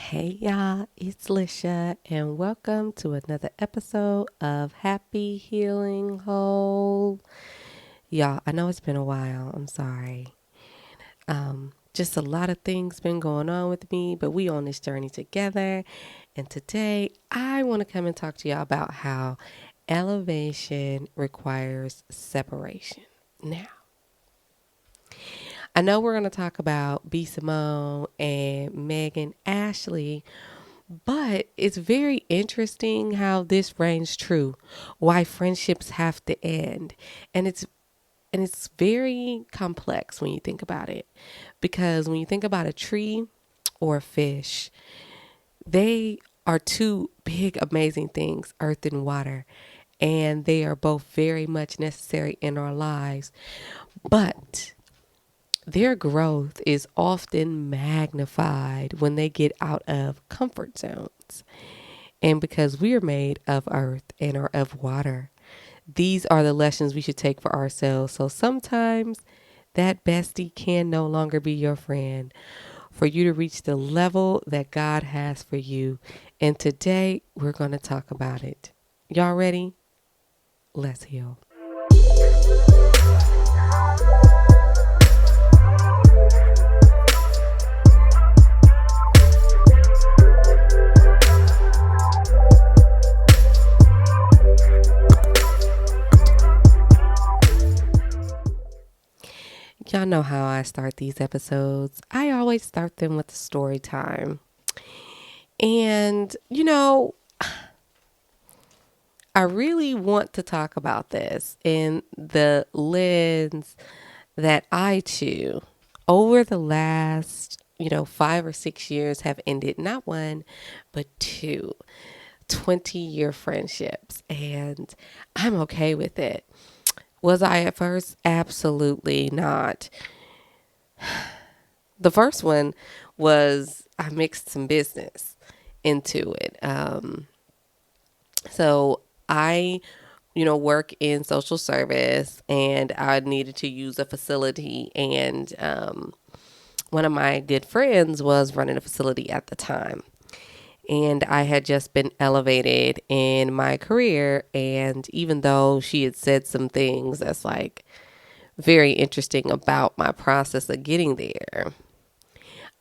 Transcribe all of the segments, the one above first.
Hey y'all, it's Lisha, and welcome to another episode of Happyhealingwhole. Y'all, I know it's been a while. I'm sorry. Just a lot of things been going on with me, but we on this journey together. And today, I want to come and talk to y'all about how elevation requires separation. Now, I know we're going to talk about B Simone and Megan Ashley. But it's very interesting how this reigns true, why friendships have to end. And it's very complex when you think about it. Because when you think about a tree or a fish, they are two big amazing things, earth and water. And they are both very much necessary in our lives. But their growth is often magnified when they get out of comfort zones. And because we are made of earth and are of water, these are the lessons we should take for ourselves. So sometimes that bestie can no longer be your friend for you to reach the level that God has for you. And today we're going to talk about it. Y'all ready? Let's heal. Y'all know how I start these episodes. I always start them with a story time. And, I really want to talk about this in the lens that I too, over the last, 5 or 6 years, have ended not one, but two 20-year friendships. And I'm okay with it. Was I at first? Absolutely not. The first one was I mixed some business into it. So I work in social service, and I needed to use a facility. And one of my good friends was running a facility at the time. And I had just been elevated in my career. And even though she had said some things that's like very interesting about my process of getting there,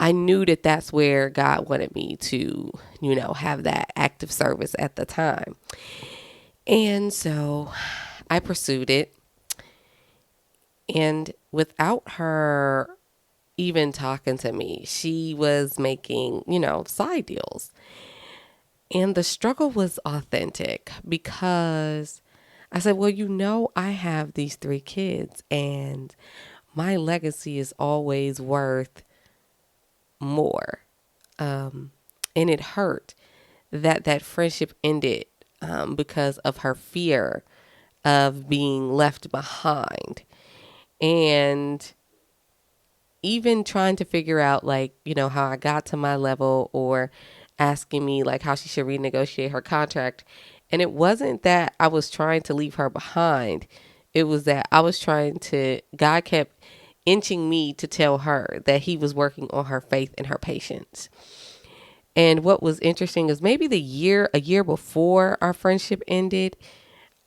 I knew that that's where God wanted me to, have that active service at the time. And so I pursued it. And without her even talking to me, she was making, side deals. And the struggle was authentic because I said, well, I have these 3 kids and my legacy is always worth more. And it hurt that friendship ended because of her fear of being left behind. And even trying to figure out, like, how I got to my level, or asking me like how she should renegotiate her contract. And it wasn't that I was trying to leave her behind. It was that God kept inching me to tell her that he was working on her faith and her patience. And what was interesting is maybe a year before our friendship ended,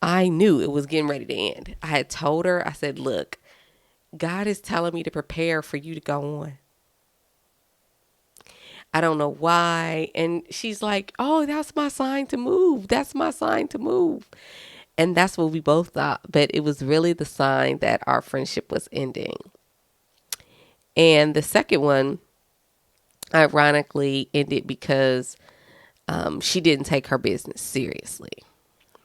I knew it was getting ready to end. I had told her, I said, look, God is telling me to prepare for you to go on. I don't know why. And she's like, oh, that's my sign to move. That's my sign to move. And that's what we both thought. But it was really the sign that our friendship was ending. And the second one, ironically, ended because she didn't take her business seriously.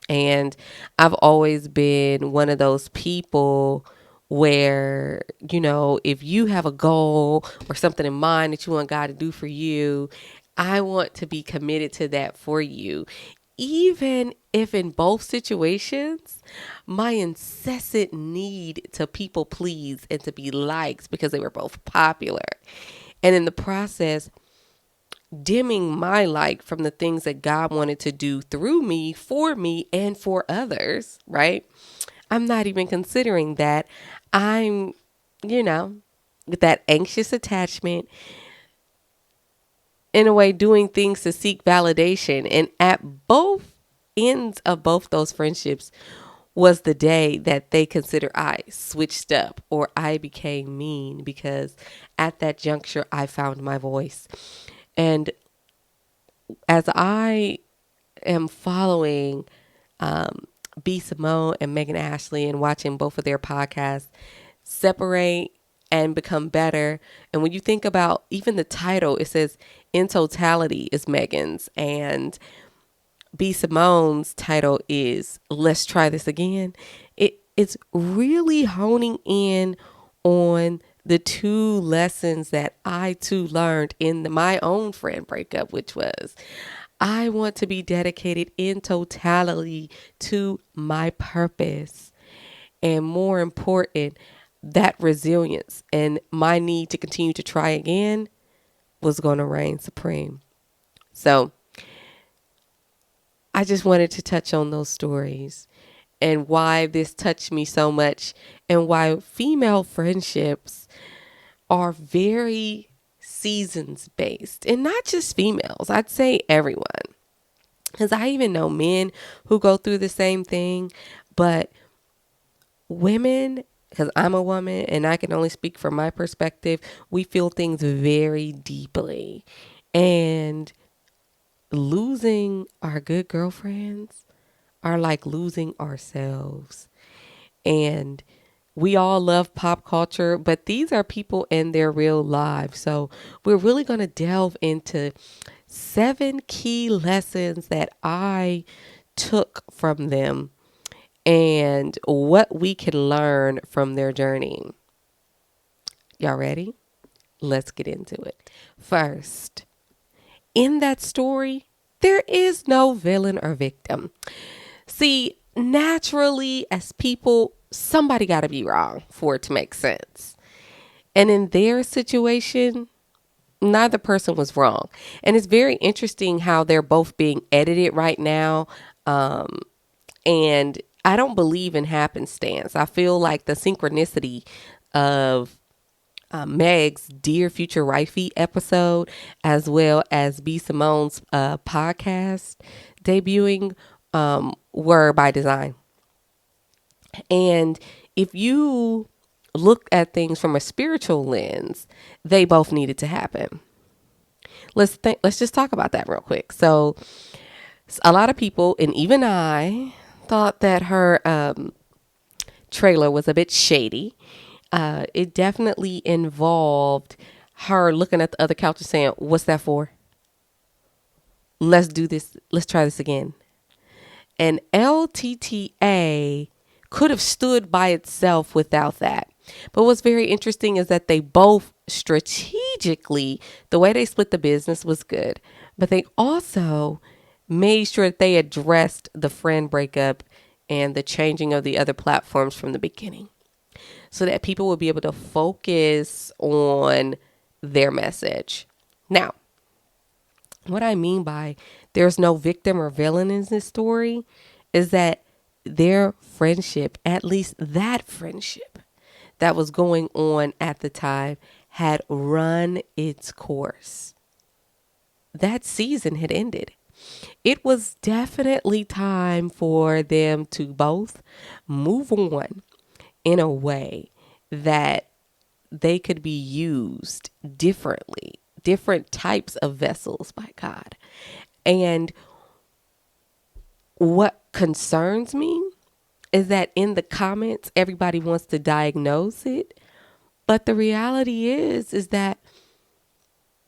And I've always been one of those people where, if you have a goal or something in mind that you want God to do for you, I want to be committed to that for you. Even if in both situations, my incessant need to people please and to be liked because they were both popular. And in the process, dimming my light from the things that God wanted to do through me, and for others, right? I'm not even considering that. I'm, with that anxious attachment in a way, doing things to seek validation. And at both ends of both those friendships was the day that they consider I switched up or I became mean, because at that juncture, I found my voice. And as I am following B Simone and Megan Ashley and watching both of their podcasts separate and become better. And when you think about even the title, it says in totality is Megan's, and B Simone's title is Let's Try This Again. It's really honing in on the two lessons that I too learned in my own friend breakup, which was I want to be dedicated in totality to my purpose. And more important, that resilience and my need to continue to try again was going to reign supreme. So I just wanted to touch on those stories and why this touched me so much, and why female friendships are very seasons based, and not just females. I'd say everyone, because I even know men who go through the same thing, but women, because I'm a woman and I can only speak from my perspective, we feel things very deeply. And losing our good girlfriends are like losing ourselves. And we all love pop culture, but these are people in their real lives. So we're really going to delve into 7 key lessons that I took from them and what we can learn from their journey. Y'all ready? Let's get into it. First, in that story, there is no villain or victim. See, naturally, as people, somebody got to be wrong for it to make sense. And in their situation, neither person was wrong. And it's very interesting how they're both being edited right now. And I don't believe in happenstance. I feel like the synchronicity of Meg's Dear Future Wifey episode, as well as B Simone's podcast debuting, were by design. And if you look at things from a spiritual lens, they both needed to happen. Let's just talk about that real quick. So a lot of people, and even I, thought that her trailer was a bit shady. It definitely involved her looking at the other couch and saying, "What's that for? Let's do this. Let's try this again." And LTTA could have stood by itself without that. But what's very interesting is that they both strategically, the way they split the business was good, but they also made sure that they addressed the friend breakup and the changing of the other platforms from the beginning, so that people will be able to focus on their message. Now, what I mean by there's no victim or villain in this story is that their friendship, at least that friendship that was going on at the time, had run its course. That season had ended. It was definitely time for them to both move on in a way that they could be used differently, different types of vessels by God. And what concerns me is that in the comments, everybody wants to diagnose it. But the reality is that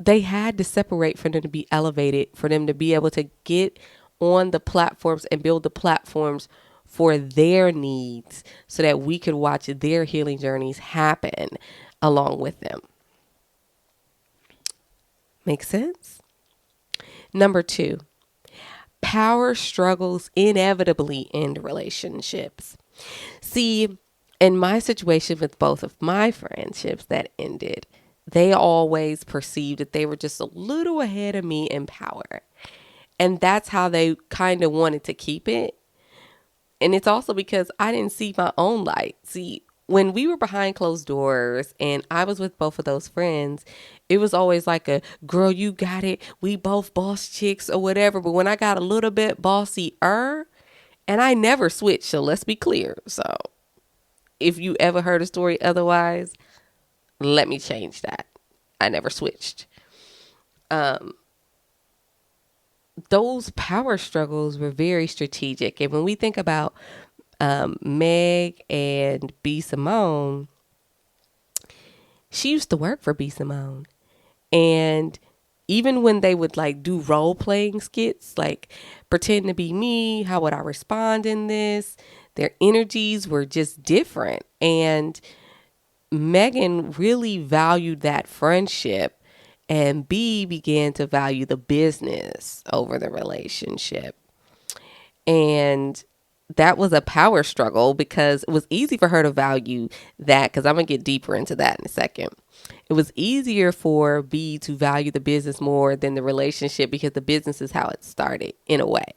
they had to separate for them to be elevated, for them to be able to get on the platforms and build the platforms for their needs so that we could watch their healing journeys happen along with them. Make sense? Number 2, power struggles inevitably end relationships. See, in my situation with both of my friendships that ended, they always perceived that they were just a little ahead of me in power. And that's how they kind of wanted to keep it. And it's also because I didn't see my own light. See, when we were behind closed doors and I was with both of those friends, it was always like a girl, you got it. We both boss chicks or whatever. But when I got a little bit bossy-er, and I never switched, so let's be clear. So if you ever heard a story otherwise, let me change that. I never switched. Those power struggles were very strategic. And when we think about Meg and B Simone, she used to work for B Simone. And even when they would like do role playing skits, like pretend to be me, how would I respond in this? Their energies were just different. And Megan really valued that friendship, and B began to value the business over the relationship. And that was a power struggle because it was easy for her to value that, because I'm going to get deeper into that in a second. It was easier for B to value the business more than the relationship because the business is how it started in a way.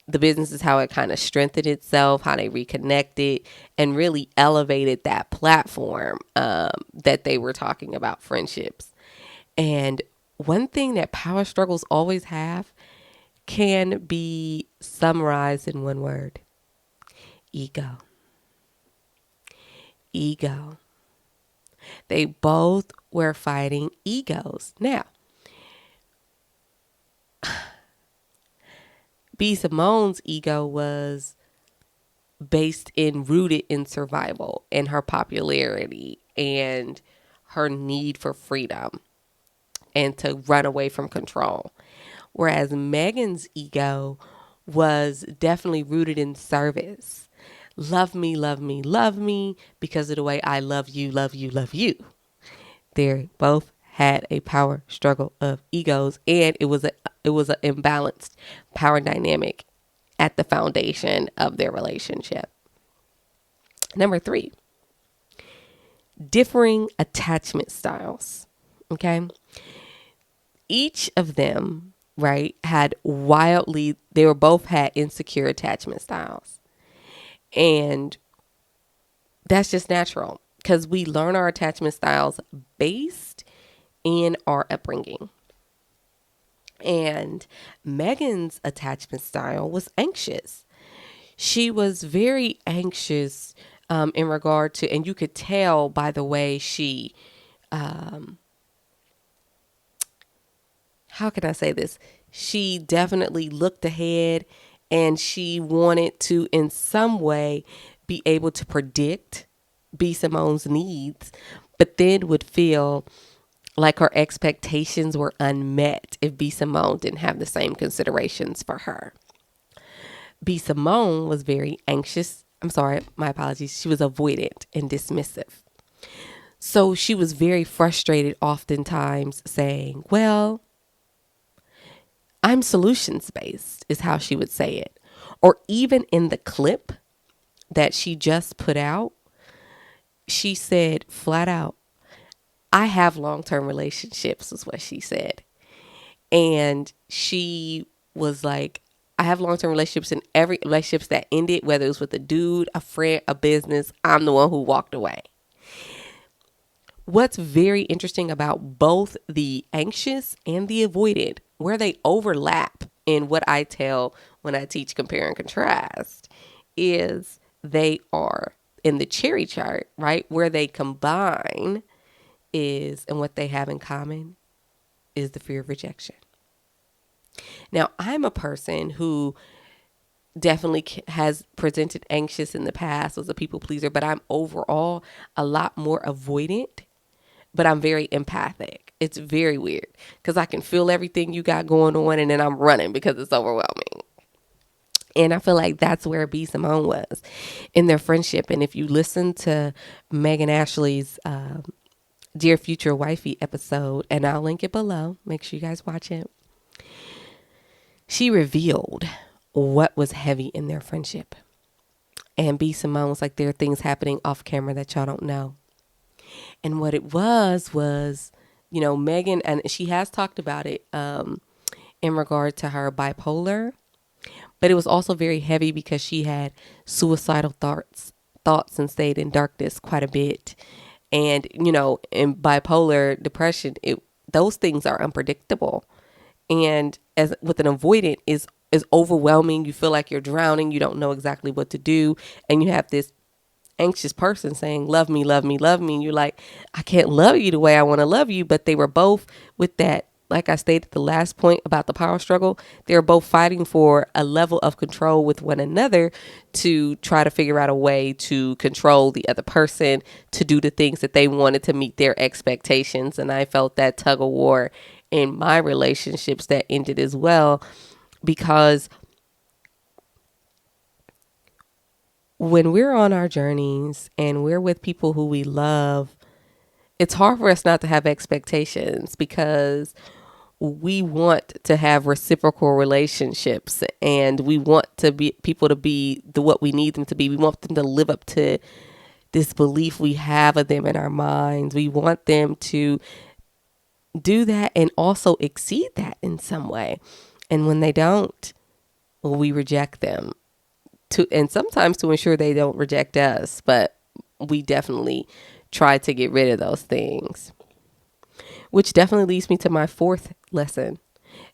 The business is how it kind of strengthened itself, how they reconnected and really elevated that platform that they were talking about friendships. And one thing that power struggles always have can be summarized in one word: ego. Ego. They both were fighting egos. Now, B Simone's ego was rooted in survival and her popularity and her need for freedom and to run away from control. Whereas Megan's ego was definitely rooted in service. Love me, love me, love me because of the way I love you, love you, love you. They both had a power struggle of egos, and it was an imbalanced power dynamic at the foundation of their relationship. Number 3, differing attachment styles. Okay. Each of them, right, they were both had insecure attachment styles. And that's just natural because we learn our attachment styles based in our upbringing. And Megan's attachment style was anxious. She was very anxious in regard to, and you could tell by the way she, how can I say this? She definitely looked ahead and she wanted to, in some way, be able to predict B Simone's needs, but then would feel like her expectations were unmet if B Simone didn't have the same considerations for her. B Simone was very anxious. I'm sorry, my apologies. She was avoidant and dismissive. So she was very frustrated oftentimes saying, well, I'm solutions based is how she would say it. Or even in the clip that she just put out, she said flat out, I have long-term relationships is what she said. And she was like, I have long-term relationships, and every relationships that ended, whether it was with a dude, a friend, a business, I'm the one who walked away. What's very interesting about both the anxious and the avoidant, where they overlap in what I tell when I teach compare and contrast, is they are in the cherry chart, right? Where they combine is, and what they have in common is the fear of rejection. Now, I'm a person who definitely has presented anxious in the past, was a people pleaser, but I'm overall a lot more avoidant, but I'm very empathic. It's very weird because I can feel everything you got going on and then I'm running because it's overwhelming. And I feel like that's where B Simone was in their friendship. And if you listen to Megan Ashley's Dear Future Wifey episode, and I'll link it below, make sure you guys watch it, she revealed what was heavy in their friendship. And B Simone was like, there are things happening off camera that y'all don't know. And what it was, Megan, and she has talked about it in regard to her bipolar, but it was also very heavy because she had suicidal thoughts and stayed in darkness quite a bit. And, in bipolar depression, those things are unpredictable. And as with an avoidant is overwhelming. You feel like you're drowning. You don't know exactly what to do. And you have this anxious person saying, love me, love me, love me. And you're like, I can't love you the way I want to love you. But they were both with that. Like I stated the last point about the power struggle, they're both fighting for a level of control with one another to try to figure out a way to control the other person to do the things that they wanted to meet their expectations. And I felt that tug of war in my relationships that ended as well, because when we're on our journeys and we're with people who we love, it's hard for us not to have expectations, because we want to have reciprocal relationships and we want to be people to be what we need them to be. We want them to live up to this belief we have of them in our minds. We want them to do that and also exceed that in some way. And when they don't, well, we reject them and sometimes to ensure they don't reject us, but we definitely try to get rid of those things. Which definitely leads me to my fourth lesson.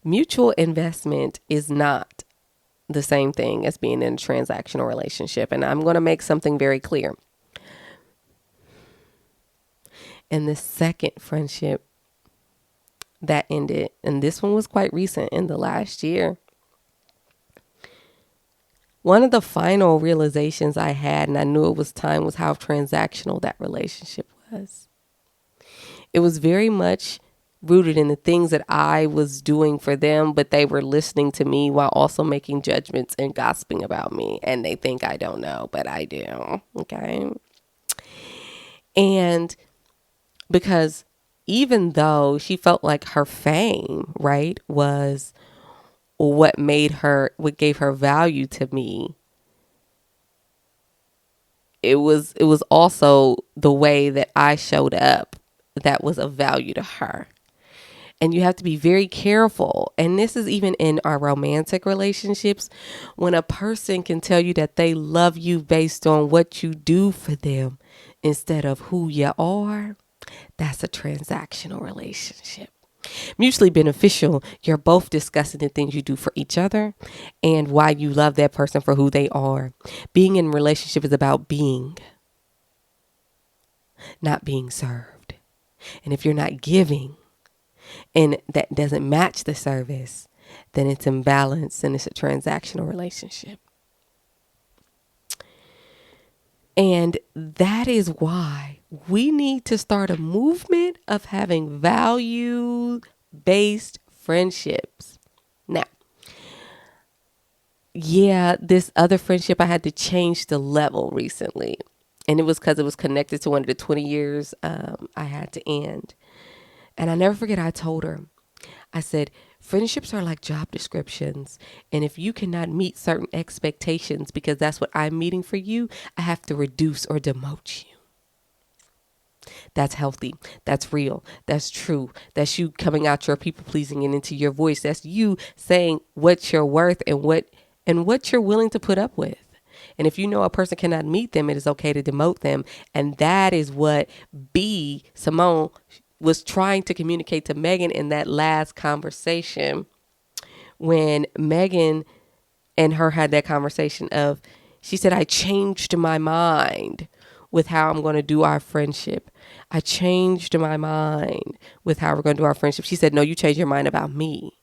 Mutual investment is not the same thing as being in a transactional relationship. And I'm going to make something very clear. In the second friendship that ended, and this one was quite recent in the last year, one of the final realizations I had, and I knew it was time, was how transactional that relationship was. It was very much rooted in the things that I was doing for them, but they were listening to me while also making judgments and gossiping about me. And they think I don't know, but I do. Okay. And because even though she felt like her fame, right, was what gave her value to me, it was also the way that I showed up that was of value to her. And you have to be very careful. And this is even in our romantic relationships. When a person can tell you that they love you based on what you do for them instead of who you are, that's a transactional relationship. Mutually beneficial, you're both discussing the things you do for each other and why you love that person for who they are. Being in a relationship is about being, not being served. And if you're not giving and that doesn't match the service, then it's imbalanced and it's a transactional relationship. And that is why we need to start a movement of having value-based friendships. Now, this other friendship, I had to change the level recently. And it was because it was connected to one of the 20 years I had to end. And I never forget, I told her, I said, friendships are like job descriptions. And if you cannot meet certain expectations because that's what I'm meeting for you, I have to reduce or demote you. That's healthy. That's real. That's true. That's you coming out your people pleasing and into your voice. That's you saying what you're worth and what you're willing to put up with. And if you know a person cannot meet them, it is okay to demote them. And that is what B Simone was trying to communicate to Megan in that last conversation, when Megan and her had that conversation of, she said, I changed my mind with how I'm going to do our friendship. I changed my mind with how we're going to do our friendship. She said, no, you changed your mind about me.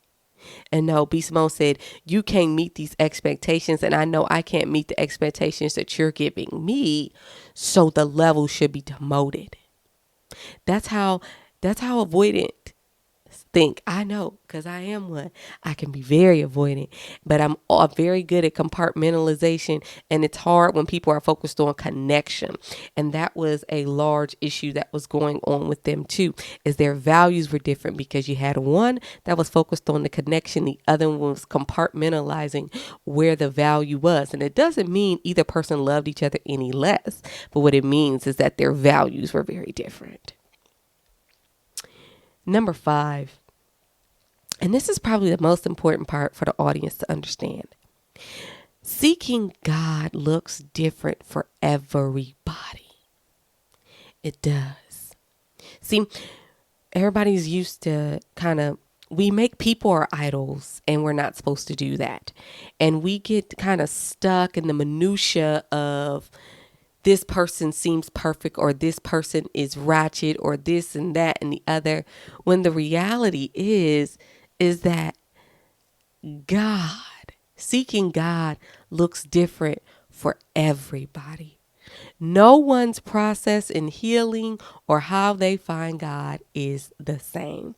And no, B Simone said, you can't meet these expectations. And I know I can't meet the expectations that you're giving me. So the level should be demoted. That's how avoidant think. I know, because I am one. I can be very avoidant, but I'm very good at compartmentalization. And it's hard when people are focused on connection. And that was a large issue that was going on with them too, is their values were different, because you had one that was focused on the connection. The other one was compartmentalizing where the value was. And it doesn't mean either person loved each other any less, but what it means is that their values were very different. Number 5, and this is probably the most important part for the audience to understand. Seeking God looks different for everybody. It does. See, everybody's used to we make people our idols, and we're not supposed to do that. And we get kind of stuck in the minutia of this person seems perfect, or this person is ratchet, or this and that and the other. When the reality is that seeking God looks different for everybody. No one's process in healing or how they find God is the same.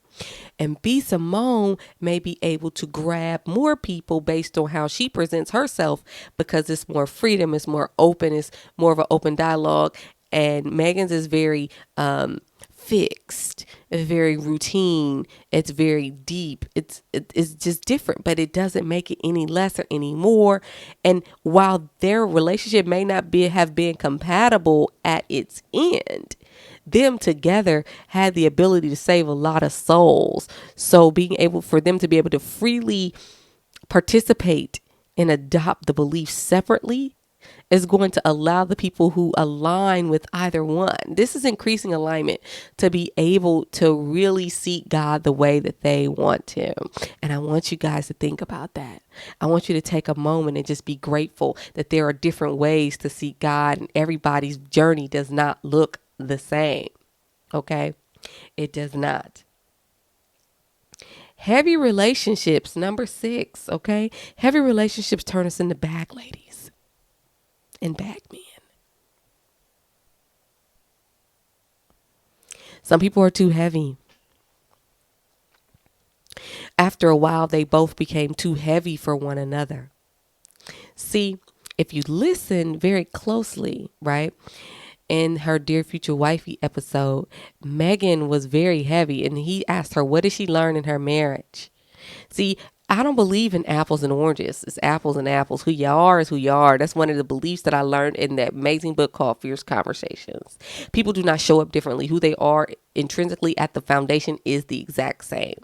And B Simone may be able to grab more people based on how she presents herself, because it's more freedom, it's more open, it's more of an open dialogue. And Megan's is very fixed, it's very routine, it's very deep. It's just different, but it doesn't make it any less or any more. And while their relationship may not have been compatible at its end, them together had the ability to save a lot of souls. So being able for them to be able to freely participate and adopt the beliefs separately is going to allow the people who align with either one. This is increasing alignment to be able to really seek God the way that they want to. And I want you guys to think about that. I want you to take a moment and just be grateful that there are different ways to seek God, and everybody's journey does not look the same. Okay? It does not. Heavy relationships, number 6, okay? Heavy relationships turn us into bag ladies and bag men. Some people are too heavy. After a while, they both became too heavy for one another. See, if you listen very closely, right, in her Dear Future Wifey episode, Megan was very heavy, and he asked her, what did she learn in her marriage? See, I don't believe in apples and oranges. It's apples and apples. Who you are is who you are. That's one of the beliefs that I learned in that amazing book called Fierce Conversations. People do not show up differently. Who they are intrinsically at the foundation is the exact same.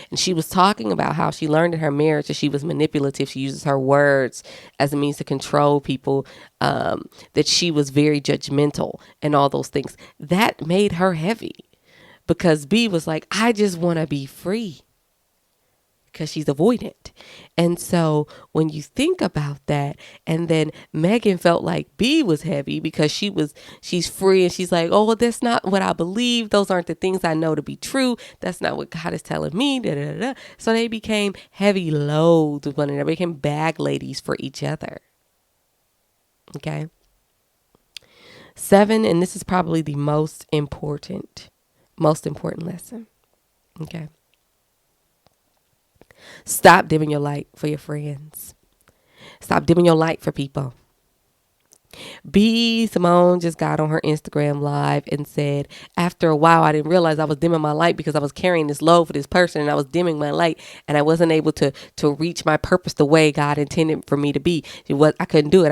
And she was talking about how she learned in her marriage that she was manipulative. She uses her words as a means to control people, that she was very judgmental and all those things. That made her heavy, because B was like, I just want to be free, because she's avoidant. And so when you think about that, and then Megan felt like B was heavy because she's free, and she's like, oh, well, that's not what I believe. Those aren't the things I know to be true. That's not what God is telling me. Da, da, da, da. So they became heavy loads with one another. They became bag ladies for each other. Okay. 7, and this is probably the most important lesson. Okay. Stop dimming your light for your friends. Stop dimming your light for people. B Simone just got on her Instagram live and said, after a while, I didn't realize I was dimming my light because I was carrying this load for this person, and I was dimming my light, and I wasn't able to reach my purpose the way God intended for me to be. I couldn't do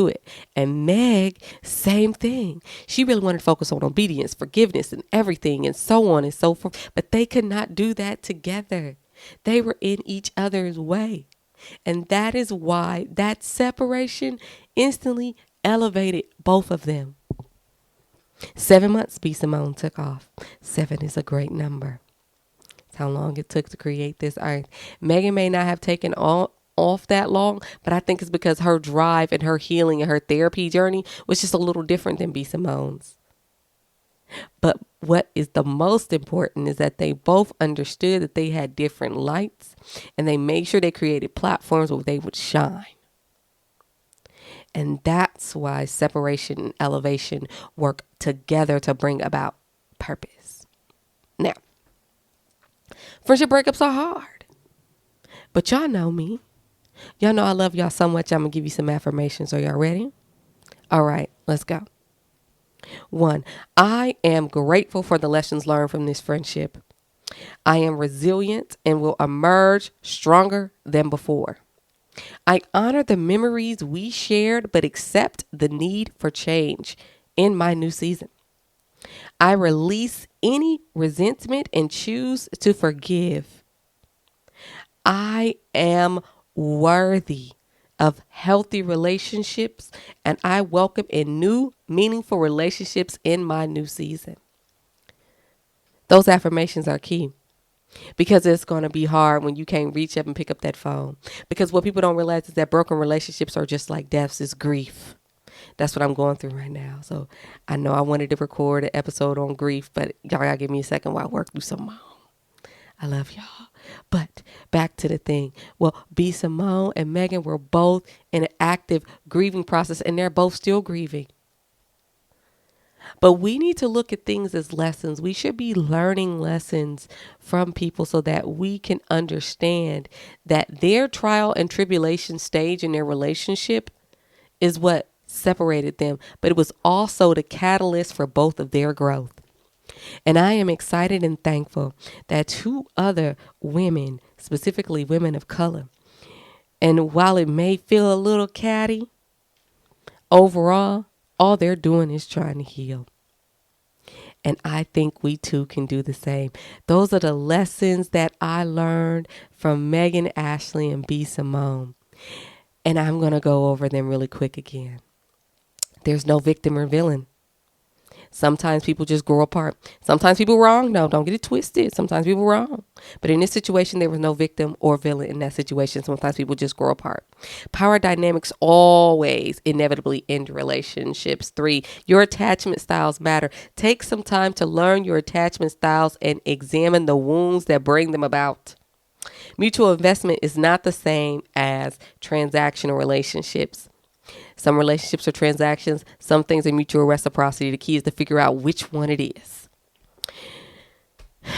it. And Meg, same thing. She really wanted to focus on obedience, forgiveness, and everything, and so on and so forth. But they could not do that together. They were in each other's way. And that is why that separation instantly elevated both of them. 7 months B Simone took off. 7 is a great number. It's how long it took to create this earth. Megan may not have taken off that long, but I think it's because her drive and her healing and her therapy journey was just a little different than B Simone's. But what is the most important is that they both understood that they had different lights, and they made sure they created platforms where they would shine. And that's why separation and elevation work together to bring about purpose. Now, friendship breakups are hard, but y'all know me. Y'all know I love y'all so much. I'm going to give you some affirmations. Are y'all ready? All right, let's go. 1, I am grateful for the lessons learned from this friendship. I am resilient and will emerge stronger than before. I honor the memories we shared, but accept the need for change in my new season. I release any resentment and choose to forgive. I am worthy of healthy relationships, and I welcome in new, meaningful relationships in my new season. Those affirmations are key because it's going to be hard when you can't reach up and pick up that phone. Because what people don't realize is that broken relationships are just like deaths, is grief. That's what I'm going through right now. So I know I wanted to record an episode on grief, but y'all gotta give me a second while I work through some. I love y'all. But back to the thing. Well, B Simone and Megan were both in an active grieving process, and they're both still grieving. But we need to look at things as lessons. We should be learning lessons from people so that we can understand that their trial and tribulation stage in their relationship is what separated them, but it was also the catalyst for both of their growth. And I am excited and thankful that two other women, specifically women of color, and while it may feel a little catty, overall, all they're doing is trying to heal. And I think we too can do the same. Those are the lessons that I learned from Megan, Ashley, and B Simone. And I'm going to go over them really quick again. There's no victim or villain. Sometimes people just grow apart. Sometimes people wrong. No, don't get it twisted. Sometimes people wrong. But in this situation, there was no victim or villain in that situation. Sometimes people just grow apart. Power dynamics always inevitably end relationships. 3, your attachment styles matter. Take some time to learn your attachment styles and examine the wounds that bring them about. Mutual investment is not the same as transactional relationships. Some relationships are transactions. Some things are mutual reciprocity. The key is to figure out which one it is.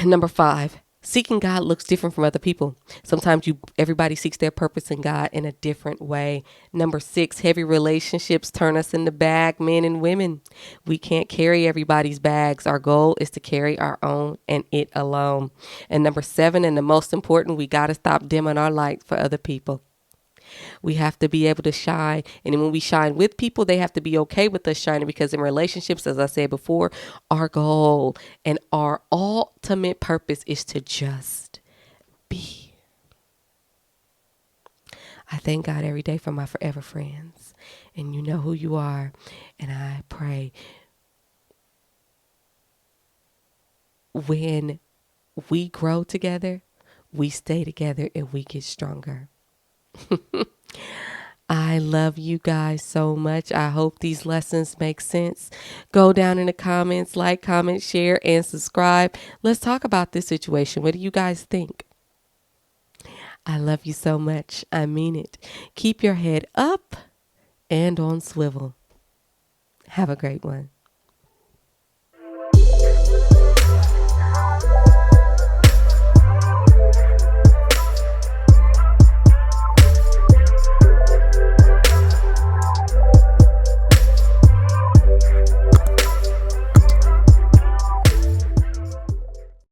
Number 5, seeking God looks different from other people. Sometimes everybody seeks their purpose in God in a different way. Number 6, heavy relationships turn us into bag men and women. We can't carry everybody's bags. Our goal is to carry our own and it alone. And number 7, and the most important, we got to stop dimming our light for other people. We have to be able to shine. And when we shine with people, they have to be okay with us shining, because in relationships, as I said before, our goal and our ultimate purpose is to just be. I thank God every day for my forever friends. And you know who you are. And I pray when we grow together, we stay together and we get stronger. I love you guys so much. I hope these lessons make sense. Go down in the comments, like, comment, share, and subscribe. Let's talk about this situation. What do you guys think? I love you so much. I mean it. Keep your head up and on swivel. Have a great one.